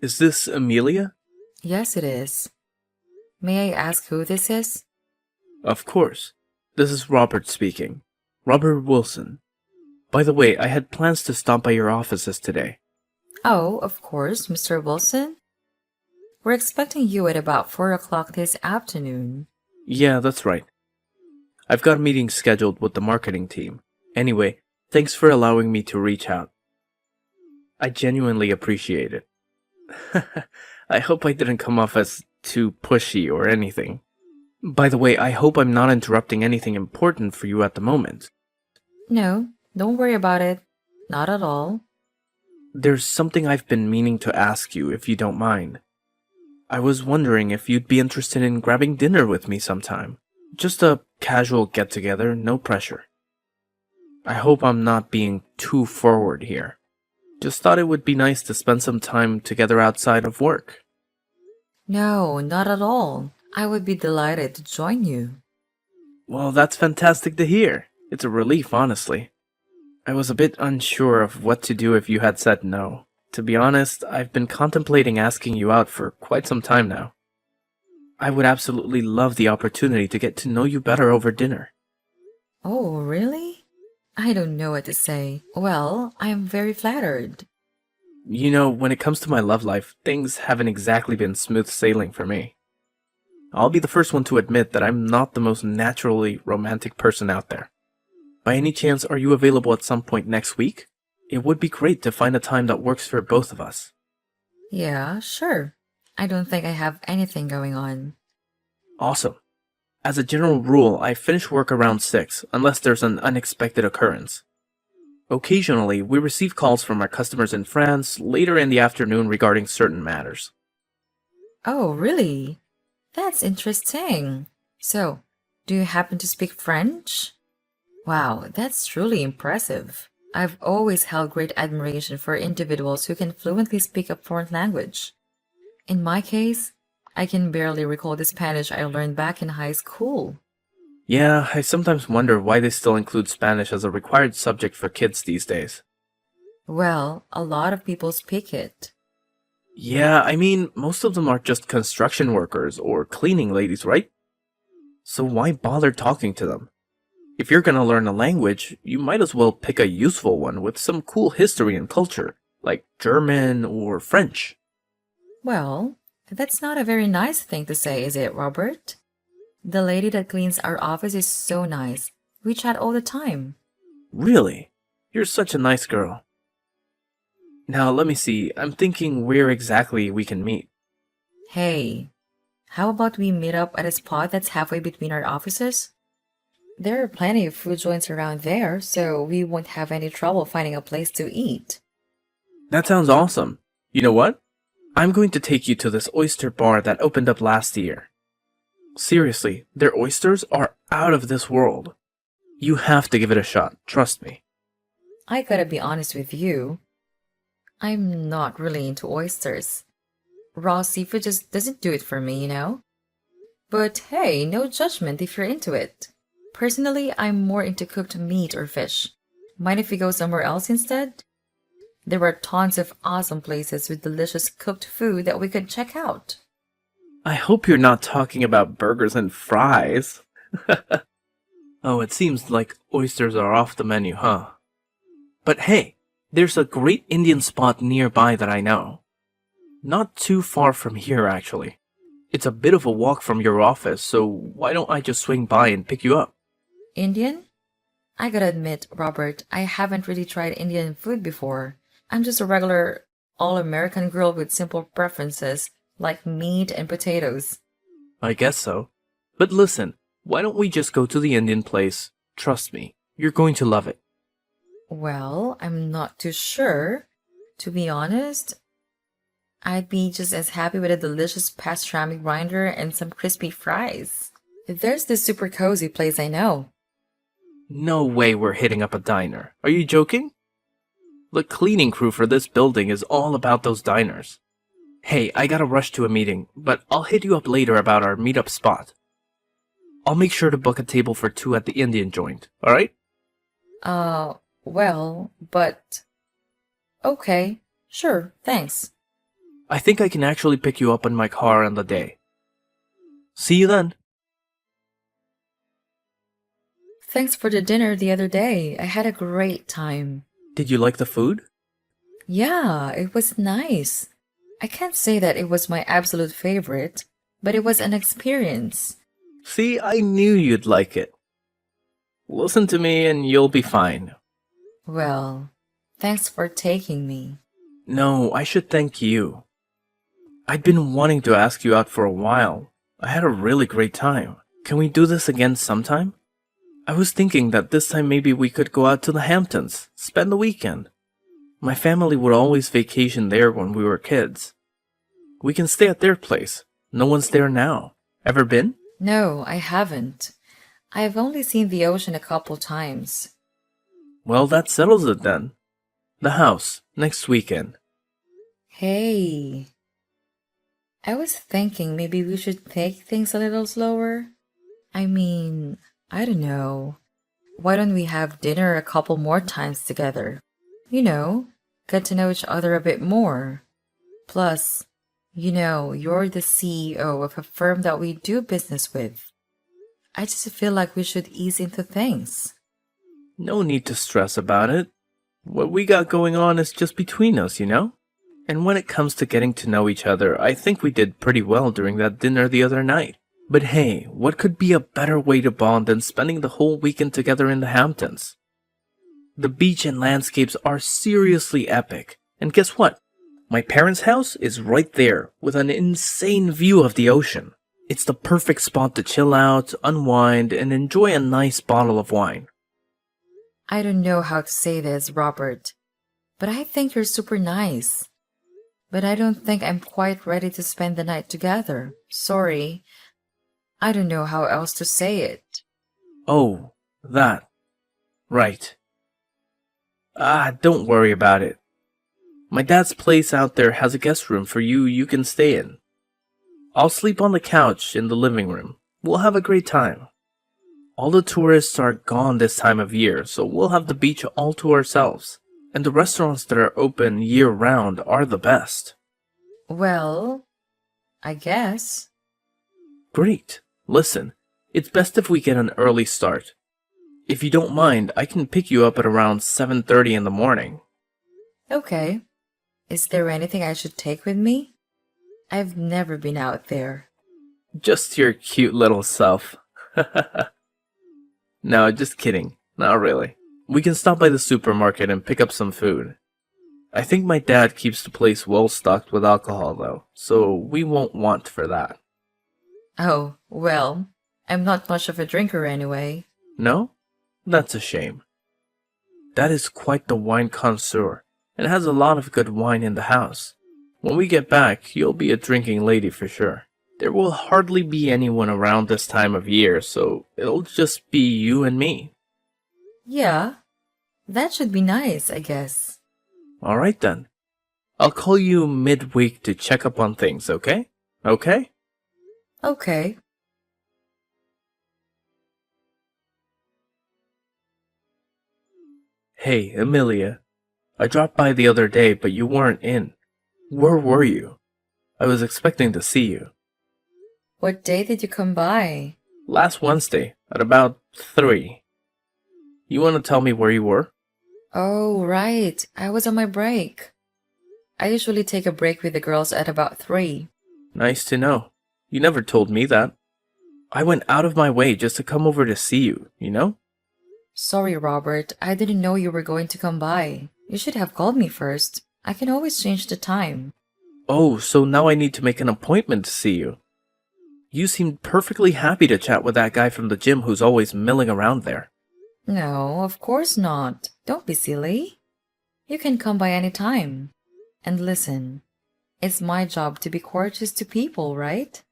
Is this Amelia? Yes, it is. May I ask who this is? Of course. This is Robert speaking. Robert Wilson. By the way, I had plans to stop by your offices today. Oh, of course, Mr. Wilson. We're expecting you at about 4 o'clock this afternoon. Yeah, that's right. I've got a meeting scheduled with the marketing team. Anyway, thanks for allowing me to reach out. I genuinely appreciate it. I hope I didn't come off as too pushy or anything. By the way, I hope I'm not interrupting anything important for you at the moment. No, don't worry about it. Not at all. There's something I've been meaning to ask you, if you don't mind. I was wondering if you'd be interested in grabbing dinner with me sometime. Just a casual get-together, no pressure. I hope I'm not being too forward here. Just thought it would be nice to spend some time together outside of work. No, not at all. I would be delighted to join you. Well, that's fantastic to hear. It's a relief, honestly. I was a bit unsure of what to do if you had said no. To be honest, I've been contemplating asking you out for quite some time now. I would absolutely love the opportunity to get to know you better over dinner. Oh, really? I don't know what to say. Well, I am very flattered. You know, when it comes to my love life, things haven't exactly been smooth sailing for me. I'll be the first one to admit that I'm not the most naturally romantic person out there. By any chance, are you available at some point next week? It would be great to find a time that works for both of us. Yeah, sure. I don't think I have anything going on. Awesome. As a general rule, I finish work around 6, unless there's an unexpected occurrence. Occasionally, we receive calls from our customers in France later in the afternoon regarding certain matters. Oh, really? That's interesting. So, do you happen to speak French? Wow, that's truly impressive. I've always held great admiration for individuals who can fluently speak a foreign language. In my case, I can barely recall the Spanish I learned back in high school. Yeah, I sometimes wonder why they still include Spanish as a required subject for kids these days. Well, a lot of people speak it. Yeah, I mean, most of them are just construction workers or cleaning ladies, right? So why bother talking to them? If you're gonna learn a language, you might as well pick a useful one with some cool history and culture, like German or French. Well, that's not a very nice thing to say, is it, Robert? The lady that cleans our office is so nice. We chat all the time. Really? You're such a nice girl. Now, let me see, I'm thinking where exactly we can meet. Hey, how about we meet up at a spot that's halfway between our offices? There are plenty of food joints around there, so we won't have any trouble finding a place to eat. That sounds awesome. You know what? I'm going to take you to this oyster bar that opened up last year. Seriously, their oysters are out of this world. You have to give it a shot, trust me. I gotta be honest with you. I'm not really into oysters. Raw seafood just doesn't do it for me, you know? But hey, no judgment if you're into it. Personally, I'm more into cooked meat or fish. Mind if we go somewhere else instead? There are tons of awesome places with delicious cooked food that we could check out. I hope you're not talking about burgers and fries. Oh, it seems like oysters are off the menu, huh? But hey, there's a great Indian spot nearby that I know. Not too far from here, actually. It's a bit of a walk from your office, so why don't I just swing by and pick you up? Indian? I gotta admit, Robert, I haven't really tried Indian food before. I'm just a regular all-American girl with simple preferences, like meat and potatoes. I guess so. But listen, why don't we just go to the Indian place? Trust me, you're going to love it. Well, I'm not too sure. To be honest, I'd be just as happy with a delicious pastrami grinder and some crispy fries. There's this super cozy place I know. No way we're hitting up a diner. Are you joking? The cleaning crew for this building is all about those diners. Hey, I gotta rush to a meeting, but I'll hit you up later about our meetup spot. I'll make sure to book a table for 2 at the Indian joint, alright? Well, but... Okay, sure, thanks. I think I can actually pick you up in my car on the day. See you then. Thanks for the dinner the other day. I had a great time. Did you like the food? Yeah, it was nice. I can't say that it was my absolute favorite, but it was an experience. See, I knew you'd like it. Listen to me and you'll be fine. Well, thanks for taking me. No, I should thank you. I'd been wanting to ask you out for a while. I had a really great time. Can we do this again sometime? I was thinking that this time maybe we could go out to the Hamptons, spend the weekend. My family would always vacation there when we were kids. We can stay at their place. No one's there now. Ever been? No, I haven't. I've only seen the ocean a couple times. Well, that settles it then. The house, next weekend. Hey, I was thinking maybe we should take things a little slower. I mean, I don't know. Why don't we have dinner a couple more times together? You know, get to know each other a bit more. Plus, you're the CEO of a firm that we do business with. I just feel like we should ease into things. No need to stress about it. What we got going on is just between us, you know? And when it comes to getting to know each other, I think we did pretty well during that dinner the other night. But hey, what could be a better way to bond than spending the whole weekend together in the Hamptons? The beach and landscapes are seriously epic. And guess what? My parents' house is right there, with an insane view of the ocean. It's the perfect spot to chill out, unwind, and enjoy a nice bottle of wine. I don't know how to say this, Robert, but I think you're super nice. But I don't think I'm quite ready to spend the night together. Sorry. I don't know how else to say it. Oh, that. Right. Don't worry about it. My dad's place out there has a guest room for you can stay in. I'll sleep on the couch in the living room. We'll have a great time. All the tourists are gone this time of year, so we'll have the beach all to ourselves. And the restaurants that are open year-round are the best. Well, I guess. Great. Listen, it's best if we get an early start. If you don't mind, I can pick you up at around 7:30 in the morning. Okay. Is there anything I should take with me? I've never been out there. Just your cute little self. No, just kidding. Not really. We can stop by the supermarket and pick up some food. I think my dad keeps the place well stocked with alcohol though, so we won't want for that. Oh, well, I'm not much of a drinker anyway. No? That's a shame. Dad is quite the wine connoisseur and has a lot of good wine in the house. When we get back, you'll be a drinking lady for sure. There will hardly be anyone around this time of year, so it'll just be you and me. Yeah, that should be nice, I guess. Alright then. I'll call you midweek to check up on things, okay? Okay? Okay. Hey, Amelia. I dropped by the other day, but you weren't in. Where were you? I was expecting to see you. What day did you come by? Last Wednesday, at about 3. You want to tell me where you were? Oh, right. I was on my break. I usually take a break with the girls at about 3. Nice to know. You never told me that. I went out of my way just to come over to see you, you know? Sorry, Robert. I didn't know you were going to come by. You should have called me first. I can always change the time. Oh, so now I need to make an appointment to see you. You seemed perfectly happy to chat with that guy from the gym who's always milling around there. No, of course not. Don't be silly. You can come by any time. And listen, it's my job to be courteous to people, right?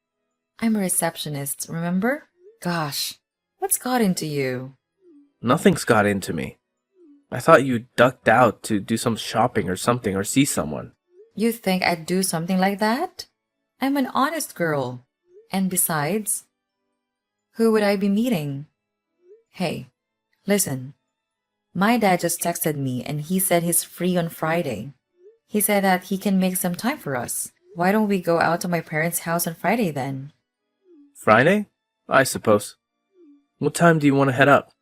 I'm a receptionist, remember? Gosh, what's got into you? Nothing's got into me. I thought you ducked out to do some shopping or something or see someone. You think I'd do something like that? I'm an honest girl. And besides, who would I be meeting? Hey, listen. My dad just texted me and he said he's free on Friday. He said that he can make some time for us. Why don't we go out to my parents' house on Friday then? Friday? I suppose. What time do you want to head up?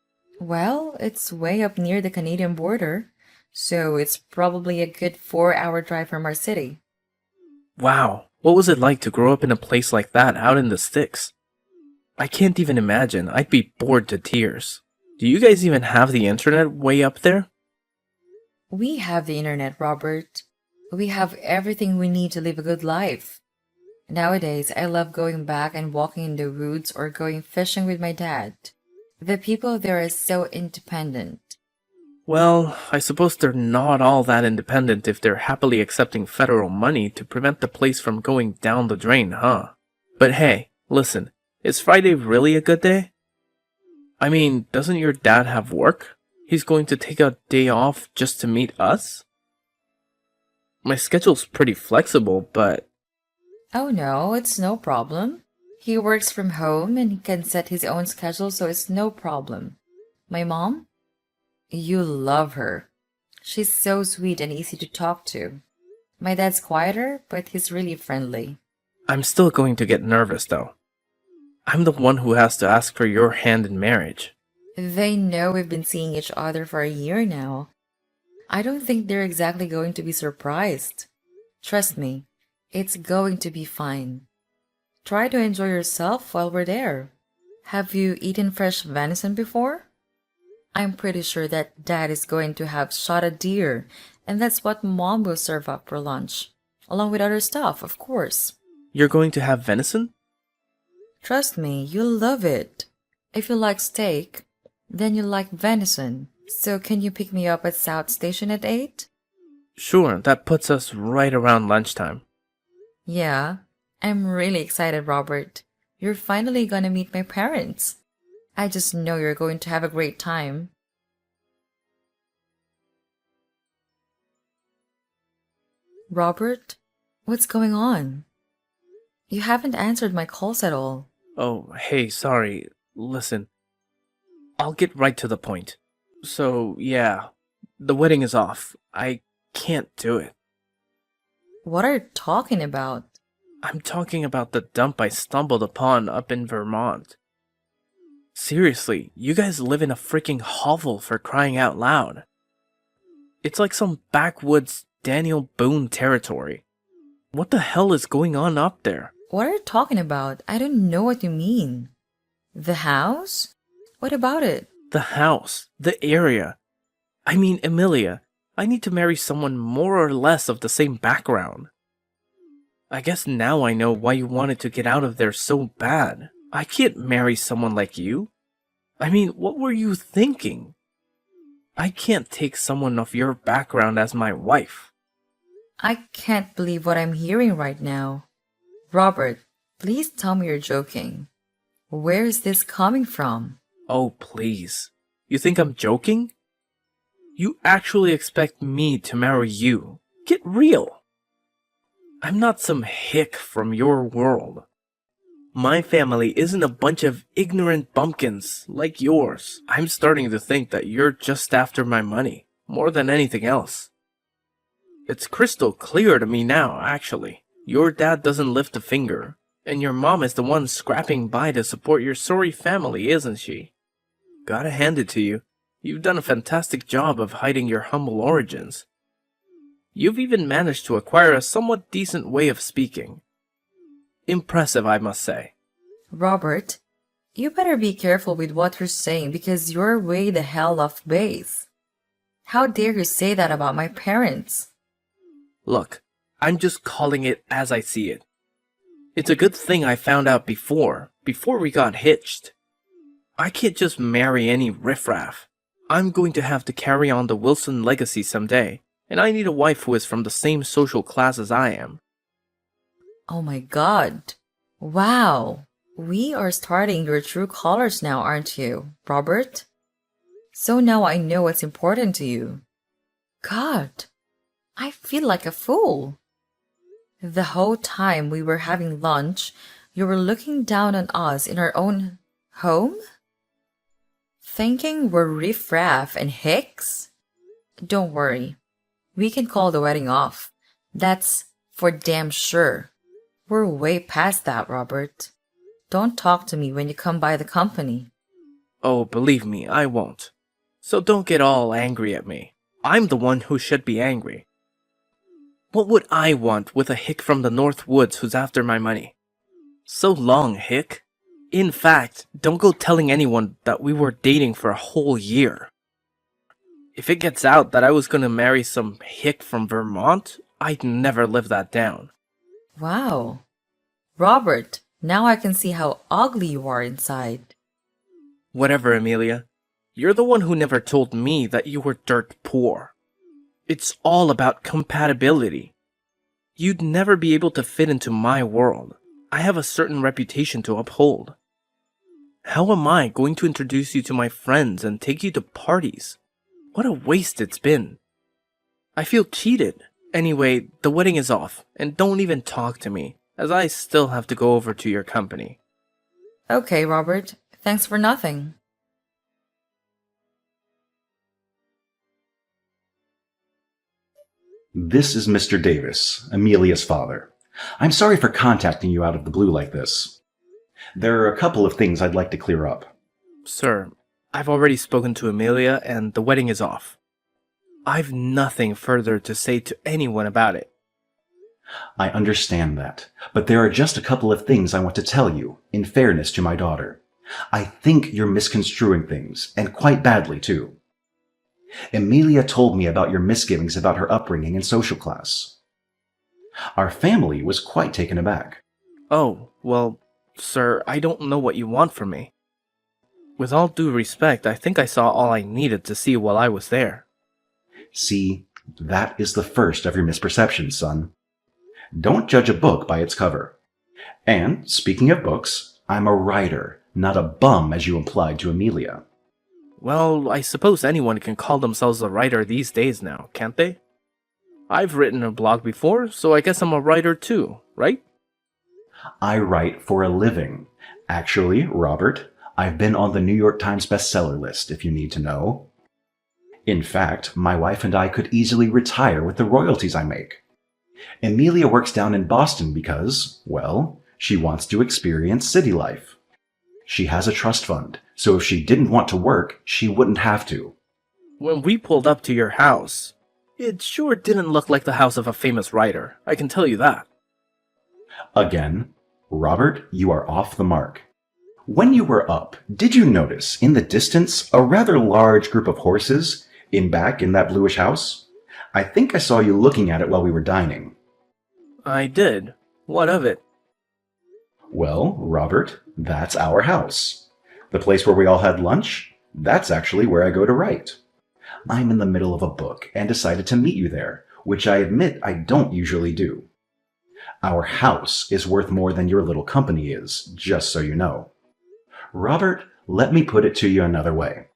Well, it's way up near the Canadian border, so it's probably a good 4-hour drive from our city. Wow, what was it like to grow up in a place like that out in the sticks? I can't even imagine. I'd be bored to tears. Do you guys even have the internet way up there? We have the internet, Robert. We have everything we need to live a good life. Nowadays, I love going back and walking in the woods or going fishing with my dad. The people there are so independent. Well, I suppose they're not all that independent if they're happily accepting federal money to prevent the place from going down the drain, huh? But hey, listen, is Friday really a good day? I mean, doesn't your dad have work? He's going to take a day off just to meet us? My schedule's pretty flexible, but Oh no, it's no problem. He works from home and he can set his own schedule, so it's no problem. My mom? You love her. She's so sweet and easy to talk to. My dad's quieter, but he's really friendly. I'm still going to get nervous though. I'm the one who has to ask for your hand in marriage. They know we've been seeing each other for a year now. I don't think they're exactly going to be surprised. Trust me, it's going to be fine. Try to enjoy yourself while we're there. Have you eaten fresh venison before? I'm pretty sure that Dad is going to have shot a deer, and that's what Mom will serve up for lunch. Along with other stuff, of course. You're going to have venison? Trust me, you'll love it. If you like steak, then you'll like venison. So can you pick me up at South Station at 8? Sure, that puts us right around lunchtime. Yeah, I'm really excited, Robert. You're finally gonna meet my parents. I just know you're going to have a great time. Robert, what's going on? You haven't answered my calls at all. Oh, hey, sorry. Listen, I'll get right to the point. So, yeah, the wedding is off. I can't do it. What are you talking about? I'm talking about the dump I stumbled upon up in Vermont. Seriously, you guys live in a freaking hovel for crying out loud. It's like some backwoods Daniel Boone territory. What the hell is going on up there? What are you talking about? I don't know what you mean. The house? What about it? The house, the area. I mean, Emilia, I need to marry someone more or less of the same background. I guess now I know why you wanted to get out of there so bad. I can't marry someone like you. I mean, what were you thinking? I can't take someone of your background as my wife. I can't believe what I'm hearing right now. Robert, please tell me you're joking. Where is this coming from? Oh, please. You think I'm joking? You actually expect me to marry you? Get real. I'm not some hick from your world. My family isn't a bunch of ignorant bumpkins like yours. I'm starting to think that you're just after my money, more than anything else. It's crystal clear to me now, actually. Your dad doesn't lift a finger, and your mom is the one scrapping by to support your sorry family, isn't she? Gotta hand it to you. You've done a fantastic job of hiding your humble origins. You've even managed to acquire a somewhat decent way of speaking. Impressive, I must say. Robert, you better be careful with what you're saying because you're way the hell off base. How dare you say that about my parents? Look, I'm just calling it as I see it. It's a good thing I found out before we got hitched. I can't just marry any riffraff. I'm going to have to carry on the Wilson legacy someday, and I need a wife who is from the same social class as I am. Oh my god. Wow. We are starting your true colors now, aren't you, Robert? So now I know what's important to you. God, I feel like a fool. The whole time we were having lunch, you were looking down on us in our own home? Thinking we're riffraff and hicks? Don't worry. We can call the wedding off. That's For damn sure. We're way past that, Robert. Don't talk to me when you come by the company. Oh, believe me, I won't. So don't get all angry at me. I'm the one who should be angry. What would I want with a hick from the North Woods who's after my money? So long, hick. In fact, don't go telling anyone that we were dating for a whole year. If it gets out that I was gonna marry some hick from Vermont, I'd never live that down. Wow. Robert, now I can see how ugly you are inside. Whatever, Amelia. You're the one who never told me that you were dirt poor. It's all about compatibility. You'd never be able to fit into my world. I have a certain reputation to uphold. How am I going to introduce you to my friends and take you to parties? What a waste it's been. I feel cheated. Anyway, the wedding is off, and don't even talk to me, as I still have to go over to your company. Okay, Robert. Thanks for nothing. This is Mr. Davis, Amelia's father. I'm sorry for contacting you out of the blue like this. There are a couple of things I'd like to clear up. Sir, I've already spoken to Amelia, and the wedding is off. I've nothing further to say to anyone about it. I understand that, but there are just a couple of things I want to tell you, in fairness to my daughter. I think you're misconstruing things, and quite badly, too. Amelia told me about your misgivings about her upbringing and social class. Our family was quite taken aback. Oh, well, sir, I don't know what you want from me. With all due respect, I think I saw all I needed to see while I was there. See, that is the first of your misperceptions, son. Don't judge a book by its cover. And, speaking of books, I'm a writer, not a bum as you implied to Amelia. Well, I suppose anyone can call themselves a writer these days now, can't they? I've written a blog before, so I guess I'm a writer too, right? I write for a living. Actually, Robert, I've been on the New York Times bestseller list, if you need to know. In fact, my wife and I could easily retire with the royalties I make. Amelia works down in Boston because, well, she wants to experience city life. She has a trust fund, so if she didn't want to work, she wouldn't have to. When we pulled up to your house, it sure didn't look like the house of a famous writer, I can tell you that. Again, Robert, you are off the mark. When you were up, did you notice in the distance a rather large group of horses in back in that bluish house? I think I saw you looking at it while we were dining. I did. What of it? Well, Robert, that's our house. The place where we all had lunch, that's actually where I go to write. I'm in the middle of a book and decided to meet you there, which I admit I don't usually do. Our house is worth more than your little company is, just so you know. Robert, let me put it to you another way.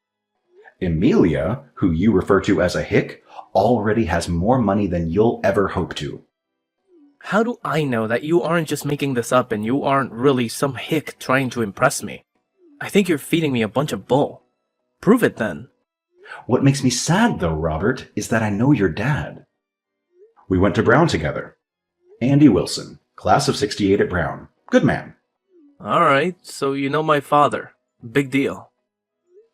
Amelia, who you refer to as a hick, already has more money than you'll ever hope to. How do I know that you aren't just making this up and you aren't really some hick trying to impress me? I think you're feeding me a bunch of bull. Prove it then. What makes me sad, though, Robert, is that I know your dad. We went to Brown together. Andy Wilson, class of '68 at Brown. Good man. Alright, so you know my father. Big deal.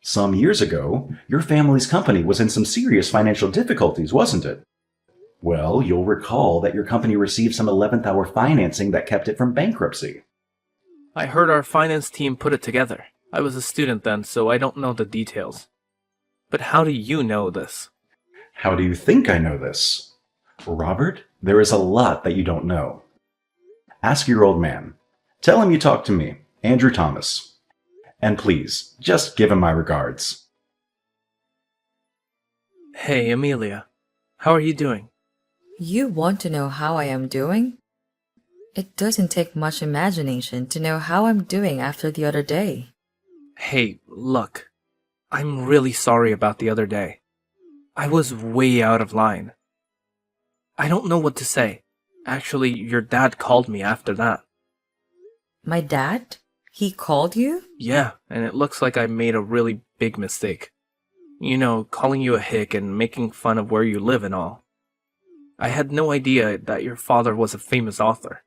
Some years ago, your family's company was in some serious financial difficulties, wasn't it? Well, you'll recall that your company received some 11th hour financing that kept it from bankruptcy. I heard our finance team put it together. I was a student then, so I don't know the details. But how do you know this? How do you think I know this? Robert, there is a lot that you don't know. Ask your old man. Tell him you talked to me, Andrew Thomas. And please, just give him my regards. Hey, Amelia. How are you doing? You want to know how I am doing? It doesn't take much imagination to know how I'm doing after the other day. Hey, look. I'm really sorry about the other day. I was way out of line. I don't know what to say. Actually, your dad called me after that. My dad? He called you? Yeah, and it looks like I made a really big mistake. You know, calling you a hick and making fun of where you live and all. I had no idea that your father was a famous author.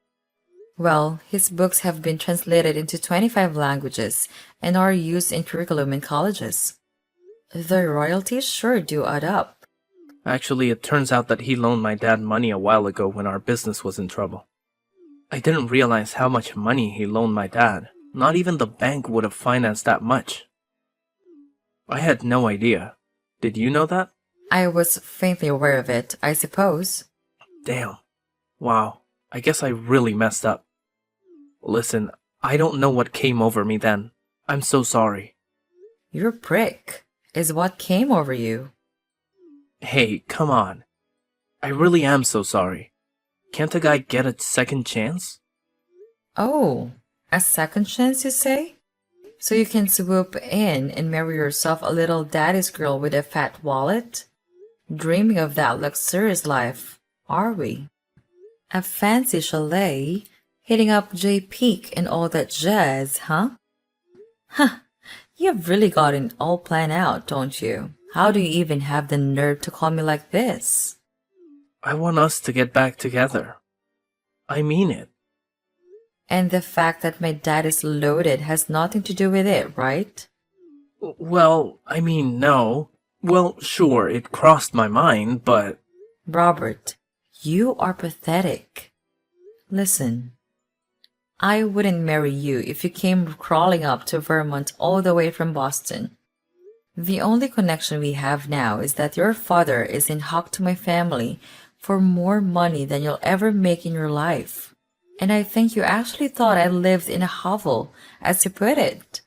Well, his books have been translated into 25 languages and are used in curriculum in colleges. The royalties sure do add up. Actually, it turns out that he loaned my dad money a while ago when our business was in trouble. I didn't realize how much money he loaned my dad. Not even the bank would have financed that much. I had no idea. Did you know that? I was faintly aware of it, I suppose. Damn. Wow. I guess I really messed up. Listen, I don't know what came over me then. I'm so sorry. Your prick is what came over you. Hey, come on. I really am so sorry. Can't a guy get a second chance? Oh, a second chance, you say? So you can swoop in and marry yourself a little daddy's girl with a fat wallet? Dreaming of that luxurious life, are we? A fancy chalet, hitting up J Peak and all that jazz, huh? Huh, you've really got it all planned out, don't you? How do you even have the nerve to call me like this? I want us to get back together. I mean it. And the fact that my dad is loaded has nothing to do with it, right? Well, I mean, no. Well, sure, it crossed my mind, but... Robert, you are pathetic. Listen, I wouldn't marry you if you came crawling up to Vermont all the way from Boston. The only connection we have now is that your father is in hock to my family for more money than you'll ever make in your life. And I think you actually thought I lived in a hovel, as you put it.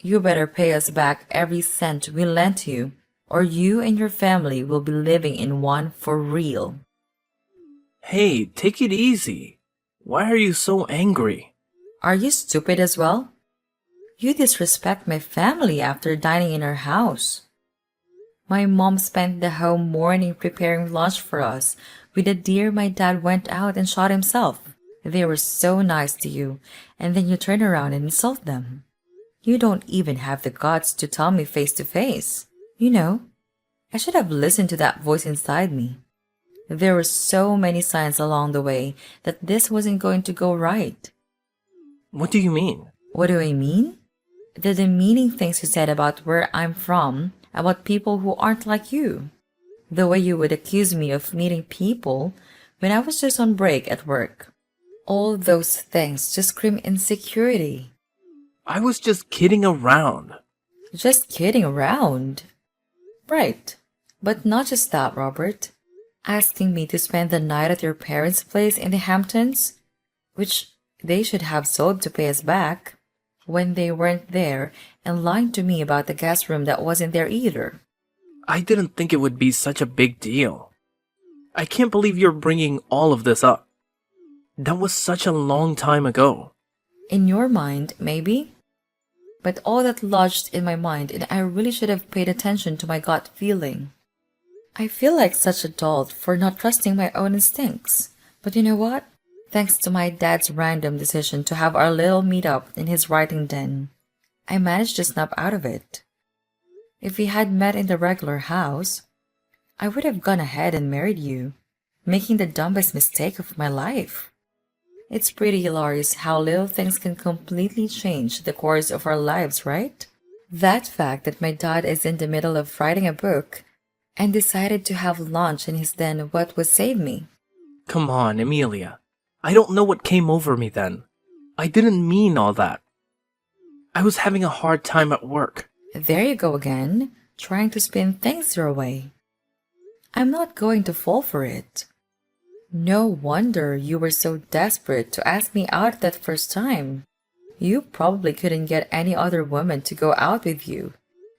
You better pay us back every cent we lent you, or you and your family will be living in one for real. Hey, take it easy. Why are you so angry? Are you stupid as well? You disrespect my family after dining in our house. My mom spent the whole morning preparing lunch for us with a deer my dad went out and shot himself. They were so nice to you, and then you turn around and insult them. You don't even have the guts to tell me face to face. You know, I should have listened to that voice inside me. There were so many signs along the way that this wasn't going to go right. What do you mean? What do I mean? The demeaning things you said about where I'm from, about people who aren't like you. The way you would accuse me of meeting people when I was just on break at work. All those things just scream insecurity. I was just kidding around. Just kidding around. Right. But not just that, Robert. Asking me to spend the night at your parents' place in the Hamptons, which they should have sold to pay us back, when they weren't there, and lying to me about the guest room that wasn't there either. I didn't think it would be such a big deal. I can't believe you're bringing all of this up. That was such a long time ago. In your mind, maybe? But all that lodged in my mind, and I really should have paid attention to my gut feeling. I feel like such a dolt for not trusting my own instincts. But you know what? Thanks to my dad's random decision to have our little meet-up in his writing den, I managed to snap out of it. If we had met in the regular house, I would have gone ahead and married you, making the dumbest mistake of my life. It's pretty hilarious how little things can completely change the course of our lives, right? That fact that my dad is in the middle of writing a book and decided to have lunch in his den what would save me. Come on, Amelia. I don't know what came over me then. I didn't mean all that. I was having a hard time at work. There you go again, trying to spin things your way. I'm not going to fall for it. No wonder you were so desperate to ask me out that first time. You probably couldn't get any other woman to go out with you.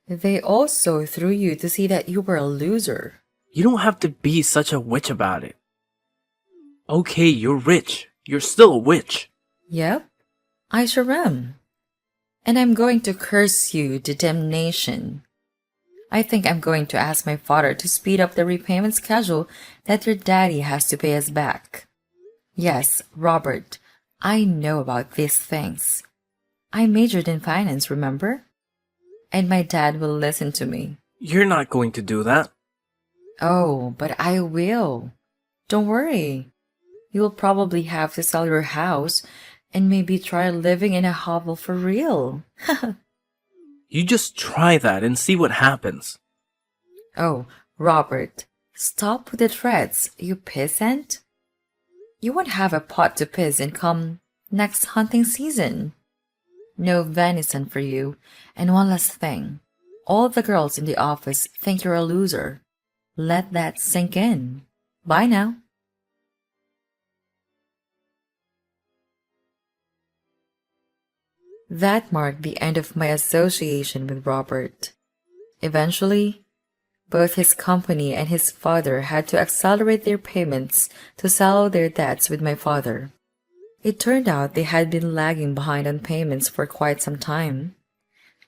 They also threw you to see that you were a loser. You don't have to be such a witch about it. Okay, you're rich. You're still a witch. Yep, I sure am. And I'm going to curse you to damnation. I think I'm going to ask my father to speed up the repayment schedule that your daddy has to pay us back. Yes, Robert, I know about these things. I majored in finance, remember? And my dad will listen to me. You're not going to do that. Oh, but I will. Don't worry. You'll probably have to sell your house and maybe try living in a hovel for real. You just try that and see what happens. Oh, Robert, stop with the threats, you peasant. You won't have a pot to piss in come next hunting season. No venison for you. And one last thing. All the girls in the office think you're a loser. Let that sink in. Bye now. That marked the end of my association with Robert. Eventually, both his company and his father had to accelerate their payments to settle their debts with my father. It turned out they had been lagging behind on payments for quite some time,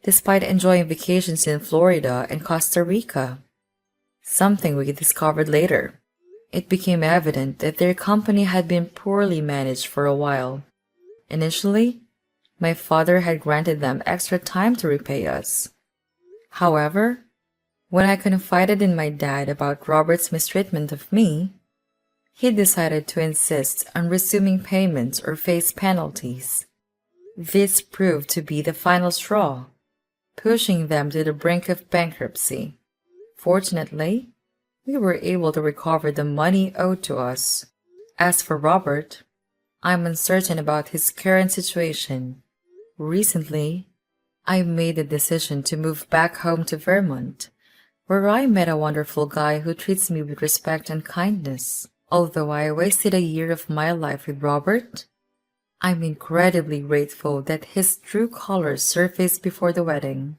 despite enjoying vacations in Florida and Costa Rica. Something we discovered later. It became evident that their company had been poorly managed for a while. Initially, my father had granted them extra time to repay us. However, when I confided in my dad about Robert's mistreatment of me, he decided to insist on resuming payments or face penalties. This proved to be the final straw, pushing them to the brink of bankruptcy. Fortunately, we were able to recover the money owed to us. As for Robert, I'm uncertain about his current situation. Recently, I made the decision to move back home to Vermont, where I met a wonderful guy who treats me with respect and kindness. Although I wasted a year of my life with Robert, I'm incredibly grateful that his true colors surfaced before the wedding.